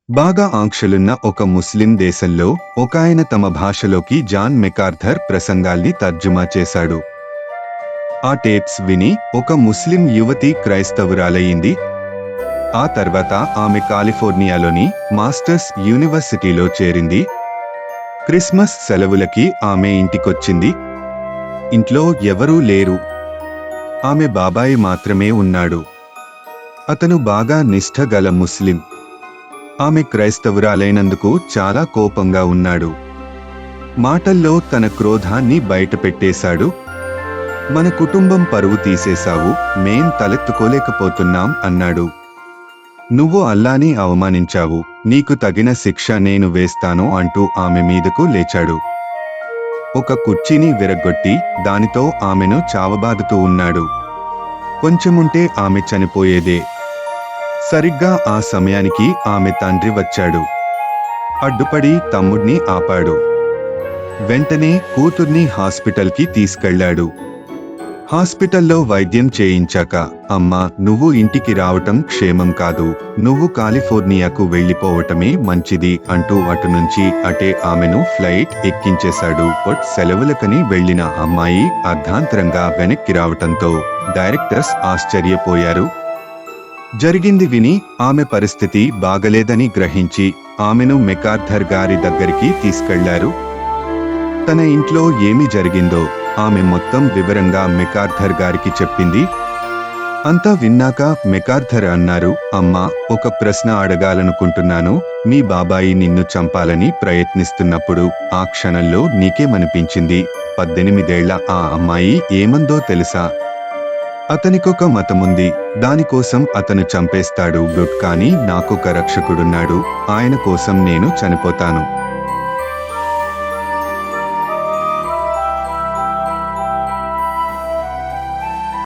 బాగా ఆంక్షలున్న ఒక ముస్లిం దేశంలో ఒకాయన తమ భాషలోకి జాన్ మెకార్థర్ ప్రసంగాల్ని తర్జుమా చేశాడు. ఆ టేప్స్ విని ఒక ముస్లిం యువతి క్రైస్తవురాలయ్యింది. ఆ తర్వాత ఆమె కాలిఫోర్నియాలోని మాస్టర్స్ యూనివర్సిటీలో చేరింది. క్రిస్మస్ సెలవులకి ఆమె ఇంటికొచ్చింది. ఇంట్లో ఎవరూ లేరు. ఆమె బాబాయి మాత్రమే ఉన్నాడు. అతను బాగా నిష్ఠ గల ముస్లిం. ఆమె క్రైస్తవురాలైనందుకు చాలా కోపంగా ఉన్నాడు. మాటల్లో తన క్రోధాన్ని బయటపెట్టేశాడు. మన కుటుంబం పరువు తీసేశావు, మేం తలెత్తుకోలేకపోతున్నాం అన్నాడు. నువ్వు అల్లాని అవమానించావు, నీకు తగిన శిక్ష నేను వేస్తాను అంటూ ఆమె మీదకు లేచాడు. ఒక కుర్చీని విరగ్గొట్టి దానితో ఆమెను చావబాదుతూ ఉన్నాడు. కొంచెముంటే ఆమె చనిపోయేదే. సరిగ్గా ఆ సమయానికి ఆమె తండ్రి వచ్చాడు. అడ్డుపడి తమ్ముడ్ని ఆపాడు. వెంటనే కూతుర్ని హాస్పిటల్కి తీసుకెళ్లాడు. హాస్పిటల్లో వైద్యం చేయించాక, అమ్మా, నువ్వు ఇంటికి రావటం క్షేమం కాదు, నువ్వు కాలిఫోర్నియాకు వెళ్లిపోవటమే మంచిది అంటూ అటునుంచి అటే ఆమెను ఫ్లైట్ ఎక్కించేశాడు. సెలవులకని వెళ్లిన అమ్మాయి అర్ధాంతరంగా వెనక్కి రావటంతో డైరెక్టర్స్ ఆశ్చర్యపోయారు. జరిగింది విని ఆమె పరిస్థితి బాగలేదని గ్రహించి ఆమెను మెకార్థర్ గారి దగ్గరికి తీసుకెళ్లారు. తన ఇంట్లో ఏమి జరిగిందో ఆమె మొత్తం వివరంగా మెకార్థర్ గారికి చెప్పింది. అంతా విన్నాక మెకార్థర్ అన్నారు, అమ్మా, ఒక ప్రశ్న అడగాలనుకుంటున్నాను. మీ బాబాయి నిన్ను చంపాలని ప్రయత్నిస్తున్నప్పుడు ఆ క్షణంలో నీకేమనిపించింది? 18 ఏళ్ల ఆ అమ్మాయి ఏమందో తెలుసా? అతనికొక మతముంది, దానికోసం అతను చంపేస్తాడు. కానీ నాకొక రక్షకుడున్నాడు, ఆయన కోసం నేను చనిపోతాను.